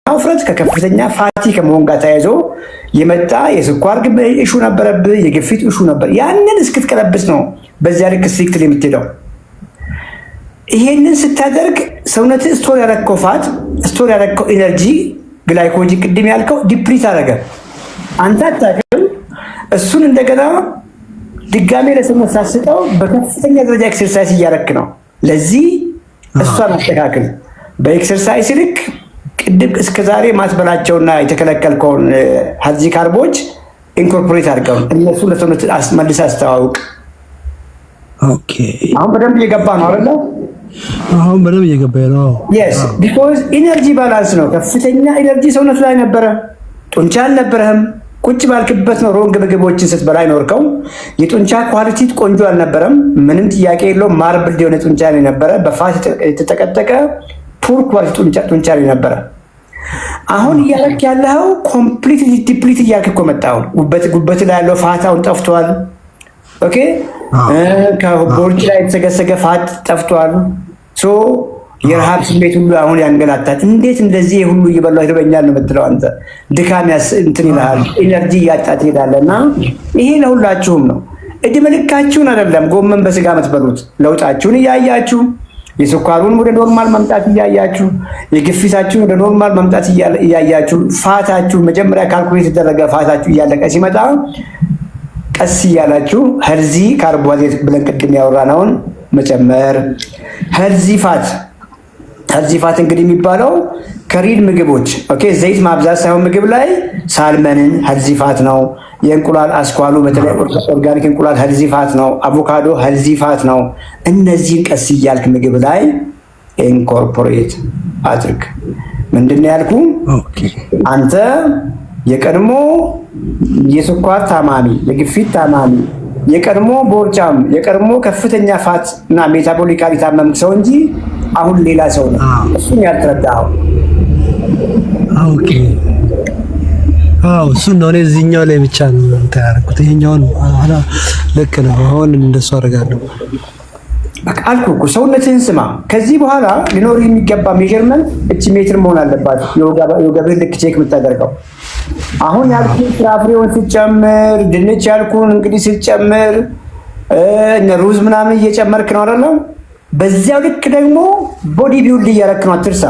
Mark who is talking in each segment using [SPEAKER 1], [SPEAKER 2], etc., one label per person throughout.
[SPEAKER 1] ውፍረት ከከፍተኛ ፋቲ ከመሆን ጋር ተያይዞ የመጣ የስኳር እሹ ነበረብህ፣ የግፊት እሹ ነበር። ያንን እስክትቀለብስ ነው በዚያ ልክ ስትሪክትሊ የምትሄደው። ይሄንን ስታደርግ ሰውነት ስቶር ያደረከው ፋት ስቶር ያደረከው ኢነርጂ ግላይኮጂን ቅድም ያልከው ዲፕሊት አደረገ። አንተ አታውቅም። እሱን እንደገና ድጋሜ ለሰውነት ሳስጠው በከፍተኛ ደረጃ ኤክሰርሳይዝ እያደረክ ነው። ለዚህ እሷን አስተካክል። በኤክሰርሳይዝ ልክ ቅድም እስከዛሬ ማትበላቸውና የተከለከልከውን ሀዚ ካርቦች ኢንኮርፖሬት አድርገው እነሱ ለሰውነት መልስ አስተዋውቅ።
[SPEAKER 2] ኦኬ
[SPEAKER 1] አሁን በደንብ እየገባ ነው አይደለ?
[SPEAKER 2] አሁን በደንብ እየገባ ነው።
[SPEAKER 1] yes because ኢነርጂ ባላንስ ነው። ከፍተኛ ኢነርጂ ሰውነት ላይ ነበረ፣ ጡንቻ አልነበረህም። ቁጭ ባልክበት ነው ሮንግ ምግቦችን ስትበላ ይኖርከው። የጡንቻ ኳሊቲ ቆንጆ አልነበረም፣ ምንም ጥያቄ የለውም። ማርብል የሆነ ጡንቻ ነው የነበረ፣ በፋት የተጠቀጠቀ ፑር ኳሊቲ ጡንቻ ነው የነበረ። አሁን እያደረክ ያለው ኮምፕሊትሊ ዲፕሊት እያልክ እኮ መጣው። ጉበት ላይ ያለው ፋታውን ጠፍቷል። ኦኬ ከቦርጭ ላይ የተሰገሰገ ፋት ጠፍቷል። ሶ የረሃብ ስሜት ሁሉ አሁን ያንገላታል። እንዴት እንደዚህ ሁሉ እየበላሁ ይርበኛል ነው የምትለው አንተ። ድካም እንትን ይልሃል፣ ኢነርጂ እያጣት ትሄዳለህ። እና ይሄ ለሁላችሁም ነው። እድሜ ልካችሁን አይደለም ጎመን በስጋ የምትበሉት፣ ለውጣችሁን እያያችሁ የስኳሩን ወደ ኖርማል መምጣት እያያችሁ የግፊታችሁን ወደ ኖርማል መምጣት እያያችሁ ፋታችሁ መጀመሪያ ካልኩሌት የተደረገ ፋታችሁ እያለቀ ሲመጣ ቀስ እያላችሁ ሄልዚ ካርቦሃይድሬት ብለን ቅድም ያወራነውን መጨመር። ሄልዚ ፋት እንግዲህ የሚባለው ከሪድ ምግቦች ኦኬ፣ ዘይት ማብዛት ሳይሆን ምግብ ላይ ሳልመንን ሄልዚ ፋት ነው። የእንቁላል አስኳሉ በተለይ ኦርጋኒክ እንቁላል ሄልዚ ፋት ነው። አቮካዶ ሄልዚ ፋት ነው። እነዚህን ቀስ እያልክ ምግብ ላይ ኢንኮርፖሬት አድርግ። ምንድነው ያልኩ? አንተ የቀድሞ የስኳር ታማሚ፣ የግፊት ታማሚ፣ የቀድሞ ቦርጫም፣ የቀድሞ ከፍተኛ ፋት እና ሜታቦሊካሊ ታመምክ ሰው እንጂ አሁን ሌላ ሰው ነው። እሱን ያልተረዳኸው።
[SPEAKER 2] ኦኬ እሱ ነው። እኔ እዚህኛው ላይ ብቻ ነው ያደረኩት። ይሄኛውን ልክ ነው። አሁን እንደሱ አደርጋለሁ።
[SPEAKER 1] በቃ አልኩህ እኮ ሰውነትህን ስማ። ከዚህ በኋላ ሊኖር የሚገባ ሜዠርመንት እቺ ሜትር መሆን አለባት። የወገብህን ልክ ቼክ የምታደርገው አሁን ያልኩህ ፍራፍሬውን ስትጨምር፣ ድንች ያልኩህን እንግዲህ ስትጨምር፣ እነ ሩዝ ምናምን እየጨመርክ ነው አይደለም? በዚያው ልክ ደግሞ ቦዲ ቢልድ እያደረክ ነው። አትርሳ።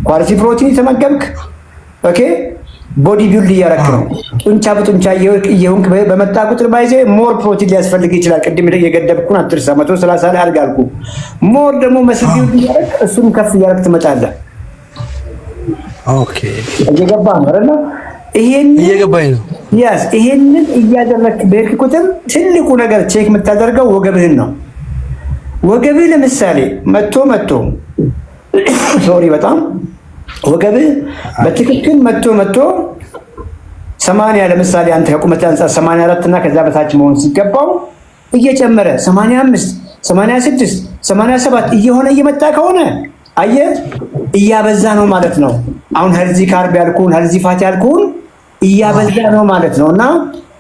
[SPEAKER 1] ኳሊቲ ፕሮቲን የተመገብክ ኦኬ፣ ቦዲ ቢልድ እያደረክ ነው። ጡንቻ በጡንቻ እየሆንክ በመጣ ቁጥር ባይዘ ሞር ፕሮቲን ሊያስፈልግ ይችላል። ቅድም እየገደብኩን አትርሳ። 130 ላይ አድርጋልኩ። ሞር ደግሞ መስል ቢልድ እያደረክ እሱም ከፍ እያደረክ ትመጣለህ።
[SPEAKER 2] ኦኬ
[SPEAKER 1] እየገባህ ነው አይደል?
[SPEAKER 2] እየገባኝ ነው።
[SPEAKER 1] ያስ ይሄንን እያደረክ በሄድክ ቁጥር ትልቁ ነገር ቼክ የምታደርገው ወገብህን ነው። ወገብህ ለምሳሌ መቶ ሶሪ በጣም ወገብህ በትክክል መቶ 80 ለምሳሌ አንተ ከቁመት አንፃር 84 እና ከዛ በታች መሆን ሲገባው እየጨመረ 85 86 87 እየሆነ እየመጣ ከሆነ አየህ እያበዛ ነው ማለት ነው። አሁን ሄልዚ ካርብ ያልኩን ሄልዚ ፋት ያልኩን እያበዛ ነው ማለት ነው። እና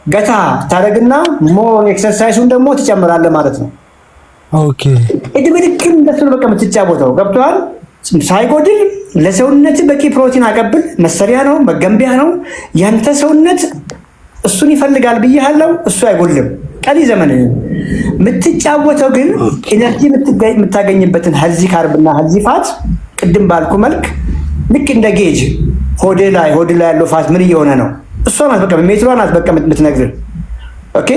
[SPEAKER 1] ገታ ታረግና ሞር ኤክሰርሳይሱን ደግሞ ትጨምራለህ ማለት ነው።
[SPEAKER 2] ኦኬ
[SPEAKER 1] እድሜ ልክም እንደሱ በቃ የምትጫወተው ገብቶሃል። ሳይጎድል ለሰውነት በቂ ፕሮቲን አቀብል መሰሪያ ነው፣ መገንቢያ ነው። ያንተ ሰውነት እሱን ይፈልጋል ብያለሁ። እሱ አይጎልም። ቀሪ ዘመን የምትጫወተው ግን ኢነርጂ የምታገኝበትን ሄልዚ ካርብና ሄልዚ ፋት ቅድም ባልኩ መልክ ልክ እንደ ጌጅ ሆድ ላይ ያለው ፋት ምን እየሆነ ነው? እሷ ናት በቃ ሜትሯ ናት በቃ የምትነግርህ። ኦኬ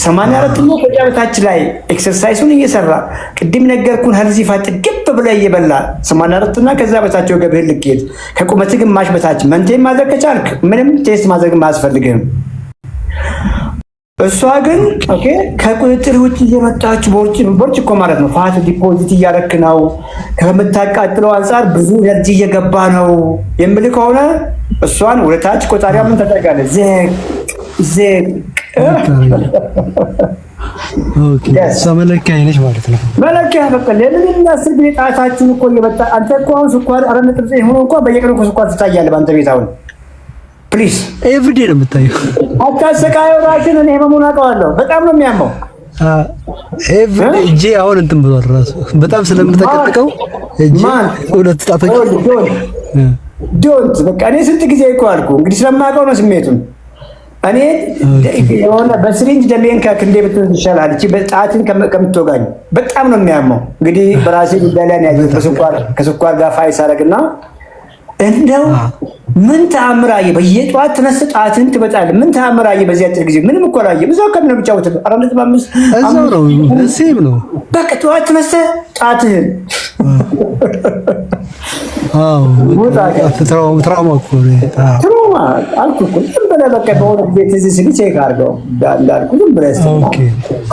[SPEAKER 1] 84 ነው። ከዚያ በታች ላይ ኤክሰርሳይሱን እየሰራ ቅድም ነገርኩን ሄልዚ ፋት ግብ ብለህ እየበላ 84 እና ከዛ በታች ወገብህን ልኬት ከቁመትህ ግማሽ በታች መንቴን ማድረግ ከቻልክ ምንም ቴስት ማድረግ አያስፈልግህም። እሷ ግን ኦኬ ከቁጥጥር ውጭ እየመጣች ቦርጭ እኮ ማለት ነው ፋት ዲፖዚት እያደረክ ነው። ከምታቃጥለው አንጻር ብዙ ኤነርጂ እየገባ ነው የምልህ ከሆነ እሷን ወደ ታች ቆጣሪያ ምን ታደርጋለህ? ዘቅ
[SPEAKER 2] ኦኬ ሰመለኪያ ነች ማለት ነው።
[SPEAKER 1] መለኪያ በቃ ለምን አስር ጊዜ ጣታችሁን እኮ እየበጣ አንተ እኮ አሁን ስኳር 4.9 ሆኖ እንኳን በየቀኑ ስኳር ትታያለህ በአንተ ቤት አሁን ፕሊዝ
[SPEAKER 2] ኤቭሪዴ ነው የምታየው።
[SPEAKER 1] አታሰቃየው ራስህን። እኔ ህመሙን አውቀዋለሁ። በጣም ነው የሚያመው።
[SPEAKER 2] ኤቭሪዴ እጄ አሁን እንትን ብሏል ራሱ በጣም ስለምተቀጥቀው እጄ ሁለት ጣቶች
[SPEAKER 1] ዶንት በቃ እኔ ስንት ጊዜ እኮ አልኩ እንግዲህ ስለማውቀው ነው ስሜቱን። እኔ የሆነ በስሪንጅ ደሜን ከክንዴ ብትወስድ ይሻላል እቺ በጣትን ከምትወጋኝ በጣም ነው የሚያመው። እንግዲህ በራሴ ጉዳይ ላይ ያየሁት ከስኳር ጋር ፋይስ አደረግና እንደው ምን ተአምራዬ በየጧት ተነስተ ጣትን ትበጣለህ። ምን ተአምራዬ በዚህ አጭር ጊዜ ምንም እኮ አላየህም። እዛው ከምን ነው የምጫወተው? 4.5
[SPEAKER 2] እዛው ነው እዚህም ነው
[SPEAKER 1] በቃ ጧት ተነስተ ጣትህን
[SPEAKER 2] ትራውማ እኮ ነው።
[SPEAKER 1] ትራውማ አልኩህ እኮ ዝም ብለህ በቃ በሆነ ቤት እዚህ ስል ቼክ አድርገው እንዳልኩህ ዝም ብለህ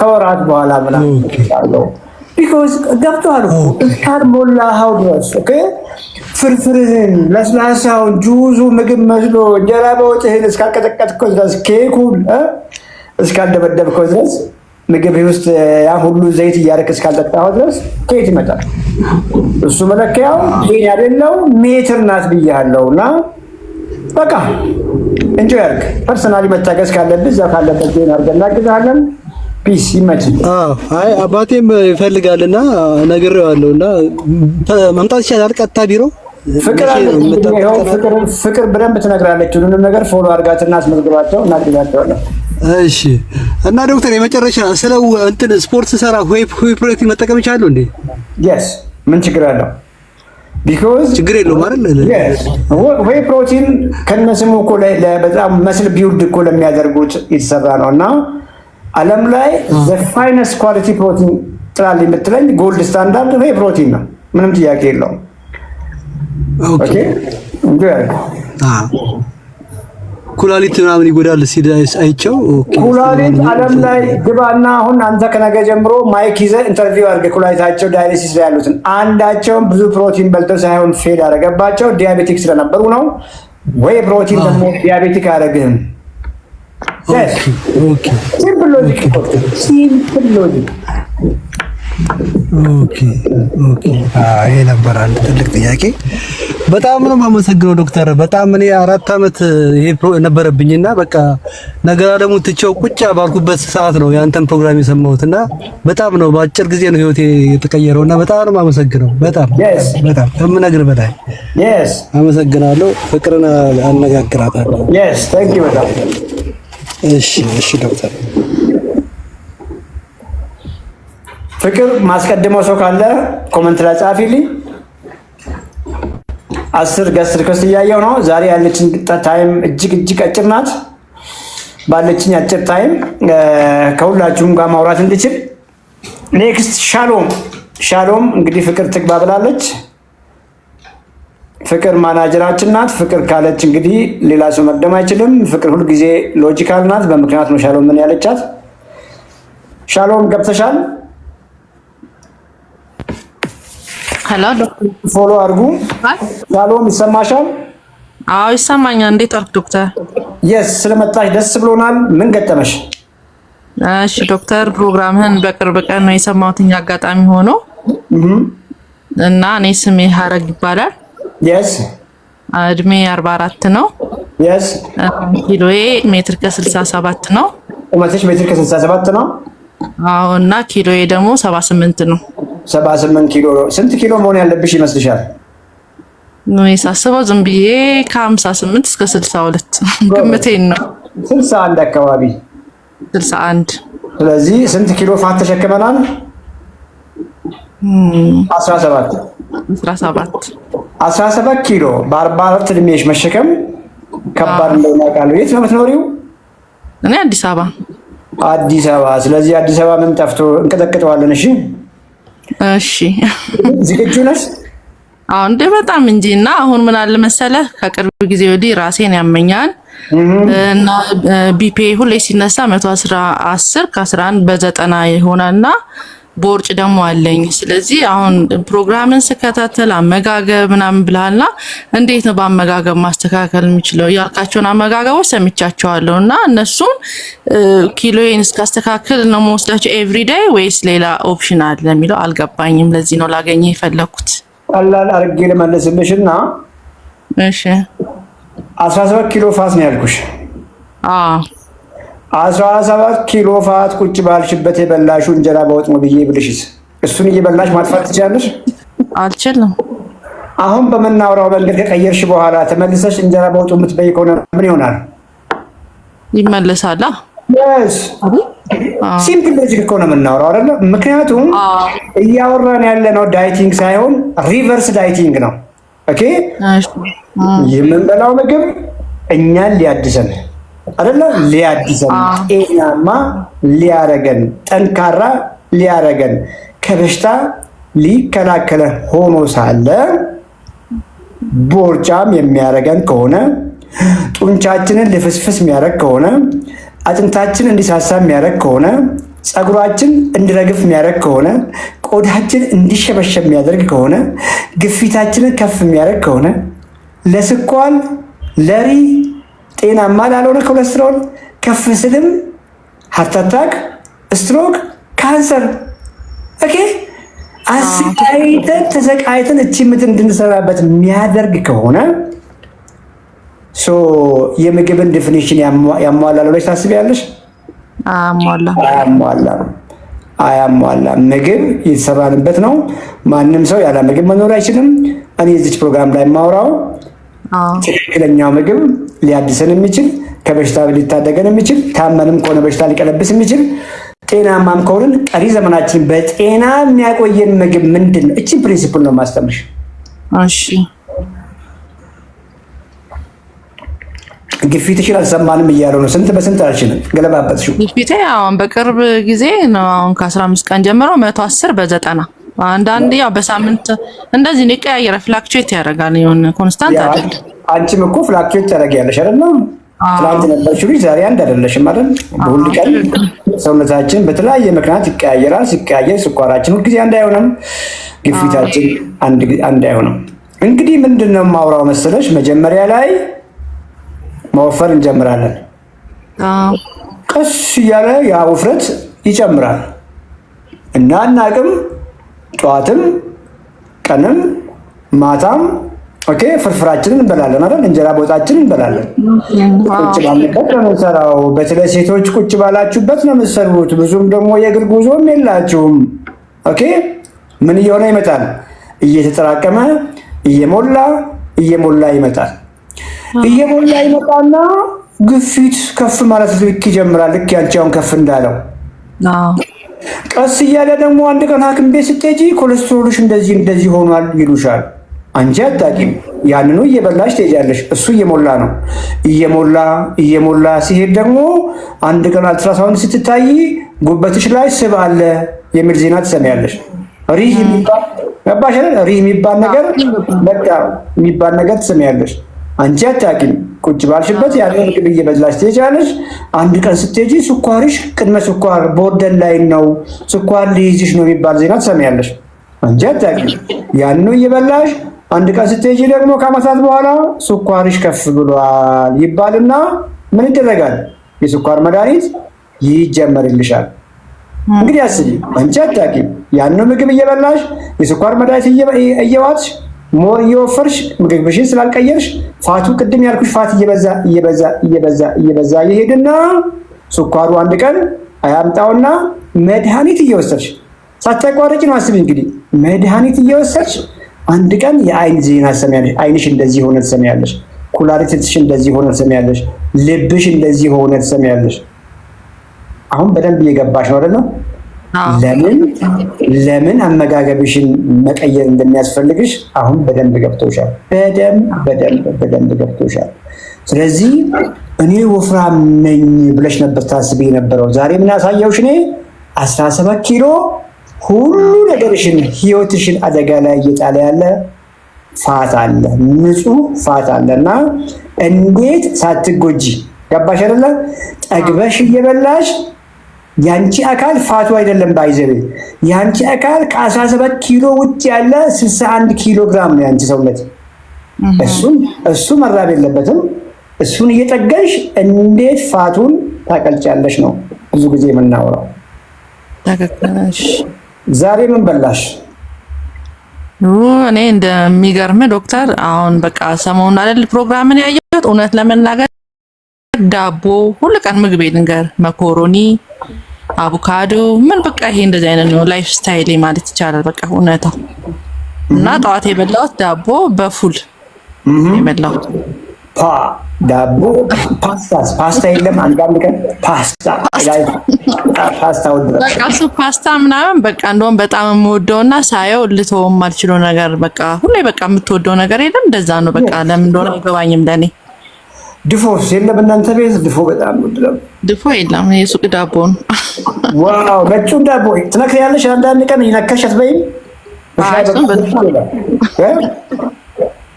[SPEAKER 1] ከወራት በኋላ ምናምን አድርገው ቢኮዝ ገብቶሃል እኮ እስካልሞላኸው ድረስ ኦኬ ፍርፍርህን ለስላሳውን ጁዙ ምግብ መስሎ እንጀራ በወጥህን እስካልቀጠቀጥከው ድረስ ኬኩን እስካልደበደብከው ድረስ ምግብ ውስጥ ያ ሁሉ ዘይት እያደረክ እስካልጠጣኸው ድረስ ከየት ይመጣል? እሱ መለኪያው ይሄን ያደለው ሜትር ናት ብያለሁ። እና በቃ እንጆ ያርግ ፐርሰናሊ መታገዝ ካለብህ እዛው ካለበት ዜና አድርገን እናግዛለን። ፒስ ይመች።
[SPEAKER 2] አይ አባቴም ይፈልጋልና ነግሬዋለሁና መምጣት ይችላል ቀጥታ ቢሮ
[SPEAKER 1] ፍቅር በደንብ ትነግራለች። ሁሉንም ነገር ፎሎ አድርጋትና አስመዝግባቸው እናግዛቸዋለን።
[SPEAKER 2] እሺ። እና ዶክተር የመጨረሻ ስለ እንትን ስፖርት ሰራ ዌይ ፕሮቲን መጠቀም ይችላል እንዴ?
[SPEAKER 1] yes ምን ችግር አለው? ቢኮዝ
[SPEAKER 2] ችግር የለውም አይደል?
[SPEAKER 1] ዌይ ፕሮቲን ከነስሙ እኮ በጣም መስል ቢውልድ እኮ ለሚያደርጉት የተሰራ ነው እና ዓለም ላይ the finest quality ፕሮቲን ጥራል የምትለኝ ጎልድ ስታንዳርድ ዌይ ፕሮቲን ነው። ምንም ጥያቄ የለውም። ኦኬ
[SPEAKER 2] ኩላሊት ምናምን ይጎዳል ሲል አይቼው።
[SPEAKER 1] ኩላሊት ዓለም ላይ ግባና አሁን አንተ ከነገ ጀምሮ ማይክ ይዘህ ኢንተርቪው አድርገህ ኩላሊታቸው ዳያሊሲስ ላይ ያሉትን አንዳቸውም ብዙ ፕሮቲን በልተው ሳይሆን ፌል ያደረገባቸው ዲያቤቲክ ስለነበሩ ነው። ወይ ፕሮቲን ደግሞ ዲያቤቲክ አያደርግህም። ሲምፕል ሎጂክ።
[SPEAKER 2] ይሄ ነበር አንድ ትልቅ ጥያቄ። በጣም ነው የማመሰግነው ዶክተር። በጣም እኔ 4 ዓመት ይሄ ነበረብኝና በቃ ነገር ደግሞ ትቼው ቁጭ ባልኩበት ሰዓት ነው ያንተን ፕሮግራም የሰማሁትና በጣም ነው በአጭር ጊዜ ነው ህይወቴ የተቀየረውና በጣም ነው የማመሰግነው። በጣም ከምነግርህ በላይ አመሰግናለሁ። ፍቅርን አነጋግራታለሁ።
[SPEAKER 1] ታንክ ዩ በጣም
[SPEAKER 2] እሺ ዶክተር።
[SPEAKER 1] ፍቅር ማስቀድመው ሰው ካለ ኮመንት ላይ ጻፊልኝ። 10 ገስት ሪኩዌስት እያየሁ ነው። ዛሬ ያለችን ታይም እጅግ አጭር ናት። ባለችኝ አጭር ታይም ከሁላችሁም ጋር ማውራት እንድችል ኔክስት ሻሎም እንግዲህ ፍቅር ትግባ ብላለች። ፍቅር ማናጀራችን ናት። ፍቅር ካለች እንግዲህ ሌላ ሰው መቅደም አይችልም። ፍቅር ሁልጊዜ ሎጂካል ናት። በምክንያት ነው ሻሎም ምን ያለቻት። ሻሎም ገብተሻል?
[SPEAKER 3] ሄሎ ዶክተር
[SPEAKER 1] ፎሎ አድርጉ። ሻሎም ይሰማሻል?
[SPEAKER 3] አዎ ይሰማኛል። እንዴት ዋልክ ዶክተር?
[SPEAKER 1] የስ ስለመጣሽ ደስ ብሎናል። ምን ገጠመሽ?
[SPEAKER 3] እሺ ዶክተር ፕሮግራምህን በቅርብ ቀን ነው የሰማሁትኝ አጋጣሚ ሆኖ እና እኔ ስሜ ሀረግ ይባላል።
[SPEAKER 1] የስ
[SPEAKER 3] እድሜ 44 ነው።
[SPEAKER 1] የስ
[SPEAKER 3] ኪሎዬ ሜትር ከ67 ነው።
[SPEAKER 1] ቁመትሽ ሜትር ከ67 ነው?
[SPEAKER 3] አዎ። እና ኪሎዬ ደግሞ 78 ነው።
[SPEAKER 1] 78 ኪሎ ነው። ስንት ኪሎ መሆን ያለብሽ ይመስልሻል?
[SPEAKER 3] ነው የሳስበው ዝም ብዬ ከ58 እስከ 62 ግምቴን ነው።
[SPEAKER 1] 61 አካባቢ
[SPEAKER 3] 61።
[SPEAKER 1] ስለዚህ ስንት ኪሎ ፋት ተሸክመናል? 17 ኪሎ በ44 እድሜሽ መሸከም ከባድ እንደሆነ አውቃለሁ። የት ነው የምትኖሪው?
[SPEAKER 3] እኔ አዲስ አበባ።
[SPEAKER 1] ስለዚህ አዲስ አበባ ምን ጠፍቶ እንቀጠቅጠዋለን። እሺ ዝግጁ ነሽ?
[SPEAKER 3] አዎ እንደ በጣም እንጂ። እና አሁን ምን አለ መሰለህ ከቅርብ ጊዜ ወዲህ ራሴን ያመኛል እና ቢፒ ሁሌ ሲነሳ 110 ከ11 በ90 ይሆናልና ቦርጭ ደግሞ አለኝ። ስለዚህ አሁን ፕሮግራምን ስከታተል አመጋገብ ምናምን ብለሃልና እንዴት ነው በአመጋገብ ማስተካከል የሚችለው? ያልካቸውን አመጋገቦች ሰምቻቸዋለሁ እና እነሱን ኪሎዬን እስካስተካከል ነው መወስዳቸው ኤቭሪዴይ ወይስ ሌላ ኦፕሽን አለ የሚለው አልገባኝም። ለዚህ ነው ላገኘህ የፈለኩት።
[SPEAKER 1] ቀላል አድርጌ ልመልስልሽና
[SPEAKER 3] እሺ
[SPEAKER 1] 17 ኪሎ ፋት ነው ያልኩሽ። 17 ኪሎ ፋት ቁጭ ባልሽበት የበላሹ እንጀራ በወጥ ነው ብዬ ብልሽስ እሱን እየበላሽ ማጥፋት ትችላለሽ?
[SPEAKER 3] አልችልም።
[SPEAKER 1] አሁን በምናወራው መንገድ ከቀየርሽ በኋላ ተመልሰሽ እንጀራ በወጡ የምትበይ ከሆነ ምን ይሆናል?
[SPEAKER 3] ይመለሳል።
[SPEAKER 1] ሲምፕል ሎጂክ እኮ ነው የምናወራው አይደለ? ምክንያቱም እያወራን ያለነው ዳይቲንግ ሳይሆን ሪቨርስ ዳይቲንግ ነው። ኦኬ የምንበላው ምግብ እኛን ሊያድሰን አይደለ? ሊያድሰን፣ ጤናማ ሊያረገን፣ ጠንካራ ሊያረገን፣ ከበሽታ ሊከላከለ ሆኖ ሳለ ቦርጫም የሚያረገን ከሆነ ጡንቻችንን ልፍስፍስ የሚያረግ ከሆነ አጥንታችን እንዲሳሳ የሚያረግ ከሆነ ፀጉራችን እንዲረግፍ የሚያረግ ከሆነ ቆዳችን እንዲሸበሸብ የሚያደርግ ከሆነ ግፊታችንን ከፍ የሚያረግ ከሆነ ለስኳር፣ ለሪ፣ ጤናማ ላልሆነ ኮሌስትሮል ከፍ ስልም ሃርት አታክ፣ ስትሮክ፣ ካንሰር ኦኬ አስቃይተን ተሰቃይተን እቺ ምድር እንድንሰራበት የሚያደርግ ከሆነ የምግብን ዲፊኒሽን ያሟላል ብለሽ ታስቢያለሽ? አያሟላም። ምግብ የተሰራንበት ነው። ማንም ሰው ያለ ምግብ መኖር አይችልም። እኔ እዚች ፕሮግራም ላይ የማወራው ትክክለኛው ምግብ ሊያድሰን የሚችል ከበሽታ ሊታደገን የሚችል ታመንም ከሆነ በሽታ ሊቀለብስ የሚችል ጤናማም ከሆንን ቀሪ ዘመናችን በጤና የሚያቆየን ምግብ ምንድን ነው? እቺ ፕሪንሲፕል ነው ማስተምርሽ።
[SPEAKER 3] እሺ
[SPEAKER 1] ግፊትሽን አልሰማንም እያለው ነው። ስንት በስንት አልሽንም ገለባበጥሽው።
[SPEAKER 3] ግፊቴ አሁን በቅርብ ጊዜ ነው። አሁን ከ15 ቀን ጀምሮ 110 በ90 አንዳንዴ ያው በሳምንት እንደዚህ ነው ይቀያየራል። ፍላክቹዌት ያደርጋል። የሆነ ኮንስታንት አይደለም።
[SPEAKER 1] አንቺም እኮ ፍላክቹዌት ታደርጊያለሽ አይደል? ትናንት ነበርሽው ልጅ ዛሬ አንድ አይደለሽም አይደል? በሁሉ ቀን ሰውነታችን በተለያየ ምክንያት ይቀያየራል። ሲቀያየር ስኳራችን ሁልጊዜ አንድ አይሆንም፣ ግፊታችን አንድ አይሆንም። እንግዲህ ምንድነው የማውራው መሰለሽ መጀመሪያ ላይ መወፈር እንጀምራለን። ቀስ እያለ ያ ውፍረት ይጨምራል እና አናቅም። ጠዋትም ቀንም ማታም ኦኬ ፍርፍራችንን እንበላለን አይደል? እንጀራ በወጣችንን እንበላለን። ቁጭ ባልንበት ነው የምንሰራው። በተለይ ሴቶች ቁጭ ባላችሁበት ነው የምትሰሩት። ብዙም ደግሞ የእግር ጉዞም የላችሁም። ኦኬ ምን እየሆነ ይመጣል? እየተጠራቀመ እየሞላ ይመጣል። እየሞላ ይመጣና ግፊት ከፍ ማለት ልክ ይጀምራል። ልክ ያንቺውን ከፍ እንዳለው ቀስ እያለ ደግሞ አንድ ቀን ሐኪም ቤት ስትሄጂ ኮሌስትሮልሽ እንደዚህ ሆኗል ይሉሻል። አንቺ አታውቂም። ያንኑ እየበላሽ ትሄጃለሽ። እሱ እየሞላ ነው። እየሞላ ሲሄድ ደግሞ አንድ ቀን አልትራሳውንድ ስትታይ ጉበትሽ ላይ ስብ አለ የሚል ዜና ትሰሚያለሽ። ሪህ የሚባል ነገር በቃ የሚባል ነገር ትሰሚያለሽ። አንቺ አታውቂም። ቁጭ ባልሽበት ያንን ምግብ እየበላሽ ትሄጃለሽ። አንድ ቀን ስትሄጂ ስኳርሽ ቅድመ ስኳር ቦርደር ላይ ነው፣ ስኳር ሊይዝሽ ነው የሚባል ዜና ትሰሚያለሽ። አንቺ አታውቂም። ያንኑ እየበላሽ አንድ ቀን ስትሄጂ ደግሞ ከዓመታት በኋላ ስኳርሽ ከፍ ብሏል ይባልና ምን ይደረጋል? የስኳር መድኃኒት ይጀመርልሻል። እንግዲህ አስቢ። አንቺ አታውቂም። ያንኑ ምግብ እየበላሽ የስኳር መድኃኒት እየዋጥሽ ሞር እየወፈርሽ ምግብሽን ስላልቀየርሽ ፋቱ ቅድም ያልኩሽ ፋት እየበዛ ይሄድና ስኳሩ አንድ ቀን አያምጣውና መድኃኒት እየወሰድሽ ሳታቋርጪ ነው። አስቢ እንግዲህ መድኃኒት እየወሰድሽ አንድ ቀን የአይን ዜና ትሰሚያለሽ። አይንሽ እንደዚህ ሆነ ትሰሚያለሽ። ኩላሊትሽ እንደዚህ ሆነ ትሰሚያለሽ። ልብሽ እንደዚህ ሆነ ትሰሚያለሽ። አሁን በደንብ እየገባሽ ነው አይደል? ለምን አመጋገብሽን መቀየር እንደሚያስፈልግሽ አሁን በደንብ ገብቶሻል። በደንብ ገብቶሻል። ስለዚህ እኔ ወፍራም ነኝ ብለሽ ነበር ታስቢ የነበረው። ዛሬ ምን ያሳየውሽ? እኔ 17 ኪሎ ሁሉ ነገርሽን ህይወትሽን አደጋ ላይ እየጣለ ያለ ፋት አለ፣ ንጹህ ፋት አለና እንዴት ሳትጎጂ ገባሽ አይደለ? ጠግበሽ እየበላሽ ያንቺ አካል ፋቱ አይደለም ባይዘቤ ያንቺ አካል ከ17 ኪሎ ውጭ ያለ 61 ኪሎ ግራም ነው ያንቺ ሰውነት። እሱ መራብ የለበትም። እሱን እየጠገንሽ እንዴት ፋቱን ታቀልጫለሽ ነው ብዙ ጊዜ የምናወራው። ዛሬ ምን በላሽ?
[SPEAKER 3] እኔ እንደሚገርም ዶክተር አሁን በቃ ሰሞኑን አይደል ፕሮግራምን ያየሁት። እውነት ለመናገር ዳቦ ሁሉ ቀን ምግቤ ልንገር፣ መኮሮኒ፣ አቮካዶ ምን በቃ ይሄ እንደዚህ አይነት ነው ላይፍ ስታይል ማለት ይቻላል። በቃ እውነታው እና ጠዋት የበላሁት ዳቦ በፉል የበላሁት።
[SPEAKER 1] ዳቦ ፓስታ የለም። አንዳንድ ቀን ፓስታ
[SPEAKER 3] በቃ እሱ ፓስታ ምናምን በቃ እንደውም በጣም የምወደውና ሳየው ልተውም አልችለው ነገር በቃ ሁሌ በቃ የምትወደው ነገር የለም። እንደዛ ነው በቃ ለምን እንደሆነ አይገባኝም ለኔ።
[SPEAKER 1] ድፎስ የለም እናንተ ቤት? ድፎ በጣም ወድለው። ድፎ
[SPEAKER 3] የለም የሱቅ ዳቦ ነው።
[SPEAKER 1] ዋው ነጩን ዳቦ ትነክሪያለሽ? አንዳንድ ቀን ይነከሽ አትበይም?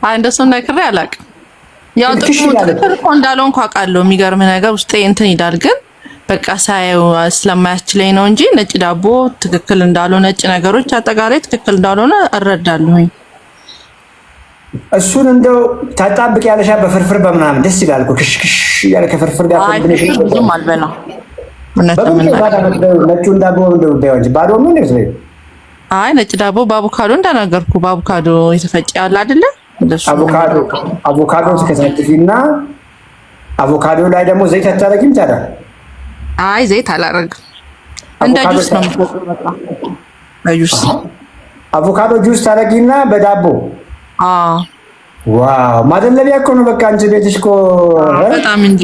[SPEAKER 3] አይ እንደሱ ነክሬ አላውቅም። ያው ጥቅሙ ትክክል እኮ እንዳልሆንኩ አውቃለሁ። የሚገርም ነገር ውስጤ እንትን ይላል፣ ግን በቃ ሳየው ስለማያስችለኝ ነው እንጂ ነጭ ዳቦ ትክክል እንዳልሆነ ነጭ ነገሮች አጠቃላይ ትክክል እንዳልሆነ እረዳለሁኝ።
[SPEAKER 1] እሱን እንደው ታጣብቅ ያለሻ በፍርፍር በምናምን ደስ ይላል እኮ ክሽክሽ ያለ ከፍርፍር ጋር ኮምቢኔሽን
[SPEAKER 3] ብዙም አልበላም።
[SPEAKER 1] ነጩን ዳቦ እንደው ባይወንጅ ባዶ ምን ነው?
[SPEAKER 3] አይ ነጭ ዳቦ በአቮካዶ እንደነገርኩ በአቮካዶ የተፈጨ ያለ አይደለ?
[SPEAKER 1] አቮካዶ ተከታትፊና አቮካዶ ላይ ደግሞ ዘይት አታረጊም ታዲያ?
[SPEAKER 3] አይ ዘይት አላረግም። እንደ ጁስ ነው የምትቆርጠው። በጁስ
[SPEAKER 1] አቮካዶ ጁስ ታረጊና በዳቦ ዋው ማደለቢያ እኮ ነው። በቃ አንቺ ቤትሽ እኮ
[SPEAKER 3] በጣም እንጂ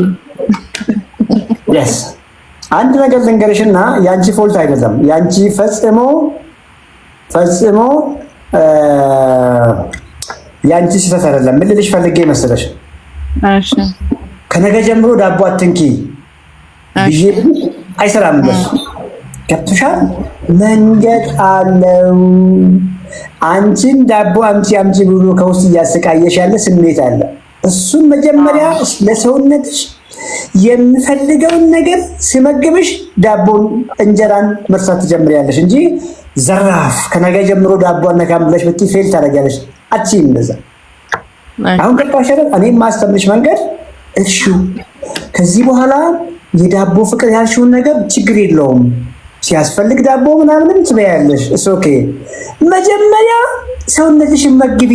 [SPEAKER 1] yes አንድ ነገር ልንገርሽና ያንቺ ፎልት አይደለም። ያንቺ ፈጽሞ ያንቺ ስህተት አይደለም። ምን ልልሽ ፈልጌ መሰለሽ?
[SPEAKER 3] እሺ
[SPEAKER 1] ከነገ ጀምሮ ዳቦ አትንኪ ብዬ አይሰራም። እንደሱ ገብቶሻል? መንገድ አለው። አንቺን ዳቦ አምጪ ብሎ ከውስጥ እያሰቃየሽ ያለ ስሜት አለ። እሱን መጀመሪያ ለሰውነትሽ የምፈልገውን ነገር ሲመግብሽ ዳቦን እንጀራን መርሳት ትጀምሪያለሽ እንጂ ዘራፍ ከነገ ጀምሮ ዳቦ አነካም ብለሽ ብትይ ፌል ታደርጊያለሽ። አትችይም እንደዛ። አሁን ገባሽ አይደል? እኔም ማስተምርሽ መንገድ እሺ፣ ከዚህ በኋላ የዳቦ ፍቅር ያልሽውን ነገር ችግር የለውም ሲያስፈልግ ዳቦ ምናምንም ትበያለሽ። እሱ ኦኬ። መጀመሪያ ሰውነትሽን መግቢ።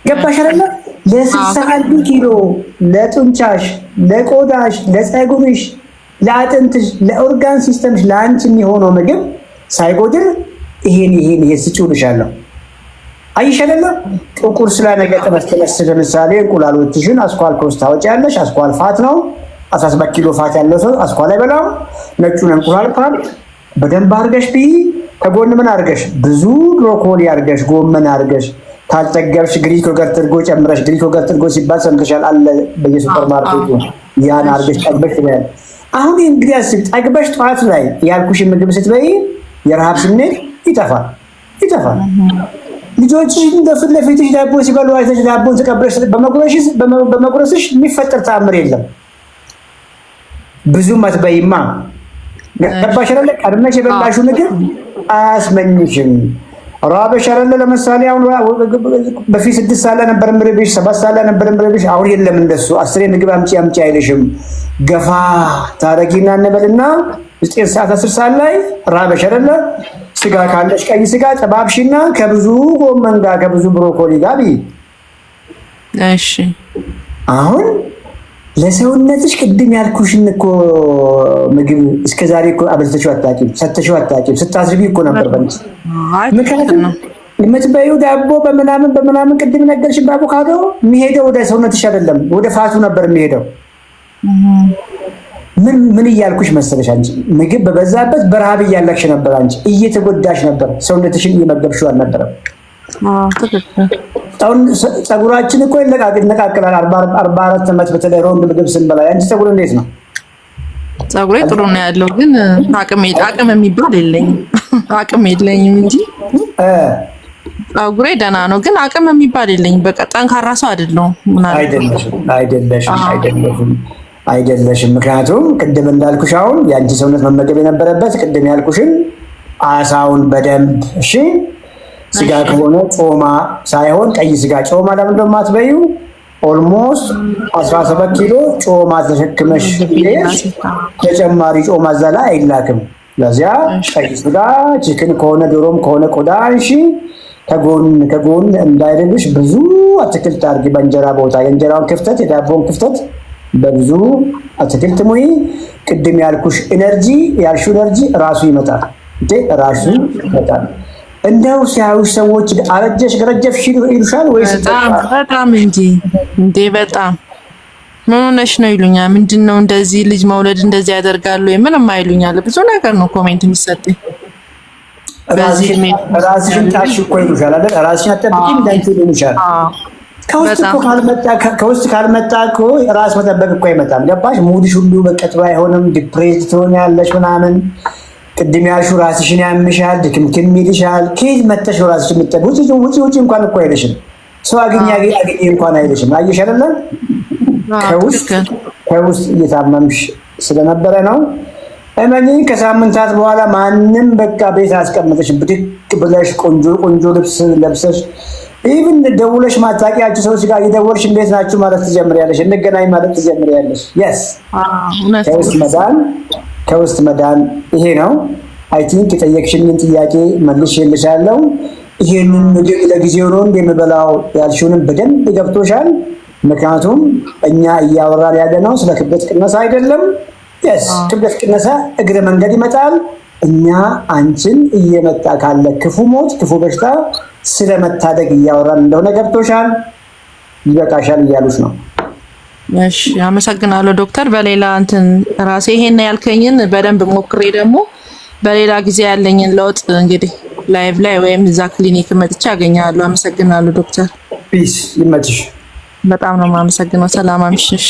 [SPEAKER 1] ገባሽ አይደል? ለ61 ኪሎ ለጡንቻሽ፣ ለቆዳሽ፣ ለፀጉርሽ፣ ለአጥንትሽ፣ ለኦርጋን ሲስተምሽ ለአንቺ የሚሆነው ምግብ ሳይጎድል ይሄን ስጭውልሻለሁ። አይሻለና ጥቁር ስለነገ ተመስተለስ ለምሳሌ እንቁላሎችሽን አስኳል ኮስት ታወጪያለሽ። አስኳል ፋት ነው። 17 ኪሎ ፋት ያለው ሰው አስኳል አይበላም። ነጩን እንቁላል ፋት በደንብ አድርገሽ ብይ። ከጎን ምን አድርገሽ ብዙ ብሮኮሊ አድርገሽ ጎመን አድርገሽ ካልጠገብሽ ግሪክ ዮገርት እርጎ ጨምረሽ፣ ግሪክ ዮገርት እርጎ ሲባል ሰምተሻል አለ በየሱፐር ማርኬቱ። ያን አድርገሽ ጠግበሽ ትበያለሽ። አሁን እንግዲህ አስብ፣ ጠግበሽ ጠዋት ላይ ያልኩሽ ምግብ ስትበይ የረሃብ ስሜት ይጠፋል። ልጆችሽ እንደፊት ለፊትሽ ዳቦ ሲበሉ አይተሽ ዳቦን ተቀብለሽ በመጉረስሽ የሚፈጠር ተአምር የለም። ብዙም አትበይማ። ገባሽ አይደለ? ቀድመሽ የበላሽው ምግብ አያስመኝሽም። ራበሽ አይደለ? ለምሳሌ አሁን በፊት 6 ሰዓት ላይ ነበር ምርብሽ፣ 7 ሰዓት ላይ ነበር ምርብሽ። አሁን የለም እንደሱ 10 ምግብ አምጪ አይልሽም። ገፋ ታረጊና እንበልና 9 ሰዓት 10 ሰዓት ላይ ራበሽ አይደለ? ስጋ ካለሽ ቀይ ስጋ ጠባብሽና ከብዙ ጎመን ጋር ከብዙ ብሮኮሊ ጋር ቢ።
[SPEAKER 3] እሺ
[SPEAKER 1] አሁን ለሰውነትሽ ቅድም ያልኩሽን እኮ ምግብ እስከዛሬ እኮ አበልተሽው አታውቂም፣ ሰተሽው አታውቂም። ስታስቢ እኮ ነበር በእንት ምክንያቱም የምትበይው ዳቦ በምናምን ቅድም ነገርሽን በአቮካዶ የሚሄደው ወደ ሰውነትሽ አይደለም ወደ ፋቱ ነበር የሚሄደው። ምን እያልኩሽ መሰለሽ? አንቺ ምግብ በበዛበት በረሃብ እያለቅሽ ነበር። አንቺ እየተጎዳሽ ነበር። ሰውነትሽን እየመገብሽው አልነበረም። አሁን ፀጉራችን እኮ ይነቃቅላል። 44 ዓመት በተለይ ሮንድ ምግብ ስንበላ። አንቺ ፀጉር እንዴት ነው?
[SPEAKER 3] ፀጉሬ ጥሩ ነው ያለው፣ ግን አቅም የሚባል የለኝም። አቅም የለኝም እንጂ ፀጉሬ ደህና ነው፣ ግን አቅም የሚባል የለኝም። በቃ ጠንካራ ሰው አይደለሁም። አይደለሽም። ምክንያቱም ቅድም እንዳልኩሽ አሁን የአንቺ ሰውነት መመገብ የነበረበት ቅድም ያልኩሽን አሳውን በደንብ እሺ፣ ስጋ ከሆነ ጮማ ሳይሆን ቀይ ስጋ። ጮማ ለምን ነው የማትበይው? ኦልሞስት 17 ኪሎ ጮማ ተሸክመሽ ተጨማሪ ጮማ እዛ ላይ አይላክም። ለዚያ ቀይ ስጋ ቺክን ከሆነ ዶሮም ከሆነ ቆዳ እሺ፣ ከጎን እንዳይደልሽ ብዙ አትክልት አድርጊ በእንጀራ ቦታ። የእንጀራውን ክፍተት የዳቦውን ክፍተት በብዙ አትክልት ሙይ። ቅድም ያልኩሽ ኢነርጂ ራሱ ይመጣል። ራሱ ይመጣል።
[SPEAKER 1] እንደው ሲያዩ ሰዎች አረጀሽ ገረጀፍሽ ይሉሻል ወይስ?
[SPEAKER 3] በጣም እንጂ እንዴ በጣም ምን ሆነሽ ነው ይሉኛል። ምንድነው እንደዚህ ልጅ መውለድ እንደዚህ ያደርጋሉ? ምንም አይሉኛል። ብዙ ነገር ነው ኮሜንት የሚሰጠኝ።
[SPEAKER 1] ራስሽን ጣልሽ እኮ ይሉሻል አይደል? ራስሽን አጠብቂኝ እንዳንቺ ይሉሻል። ከውስጥ ካልመጣ እኮ ራስ መጠበቅ እኮ አይመጣም። ገባሽ? ሙድሽ ሁሉ በቃ ጥሩ አይሆንም። ዲፕሬስ ትሆኛለሽ ምናምን። ቅድም ያልሽው ራስሽን ያምሻል፣ ድክምክም ይልሻል። ከየት መተሽ ነው ራስሽን የምትጠብቂው? ውጪ እንኳን እኮ አይልሽም። ሰው አግኝ እንኳን አይልሽም። አየሽ አይደለ? ከውስጥ እየታመምሽ ስለነበረ ነው። እመኚኝ ከሳምንታት በኋላ ማንም በቃ ቤት አስቀምጠሽ ብድቅ ብለሽ ቆንጆ ልብስ ለብሰሽ ኢቭን ደውለሽ ማታውቂያቸው ሰዎች ጋር እየደወልሽ እንዴት ናችሁ ማለት ትጀምሪያለሽ። እንገናኝ ማለት ትጀምሪያለሽ። የስ ከውስጥ መዳን ይሄ ነው። አይ ቲንክ የጠየቅሽኝን ጥያቄ መልሼልሻለሁ። ይሄንን ምግብ ለጊዜው ነው እንደምበላው ያልሽውንም በደንብ ገብቶሻል። ምክንያቱም እኛ እያወራን ያለነው ስለ ክብደት ቅነሳ አይደለም። የስ ክብደት ቅነሳ እግረ መንገድ ይመጣል። እኛ አንቺን እየመጣ ካለ ክፉ ሞት፣ ክፉ በሽታ ስለመታደግ እያወራን እንደሆነ ገብቶሻል። ይበቃሻል እያሉሽ ነው።
[SPEAKER 3] እሺ አመሰግናለሁ ዶክተር። በሌላ ራሴ ይሄን ያልከኝን በደንብ ሞክሬ ደግሞ በሌላ ጊዜ ያለኝን ለውጥ እንግዲህ ላይቭ ላይ ወይም እዛ ክሊኒክ መጥቼ አገኛለሁ። አመሰግናለሁ ዶክተር።
[SPEAKER 1] ፒስ ይመችሽ።
[SPEAKER 3] በጣም ነው የማመሰግነው። ሰላም አምሽሽ።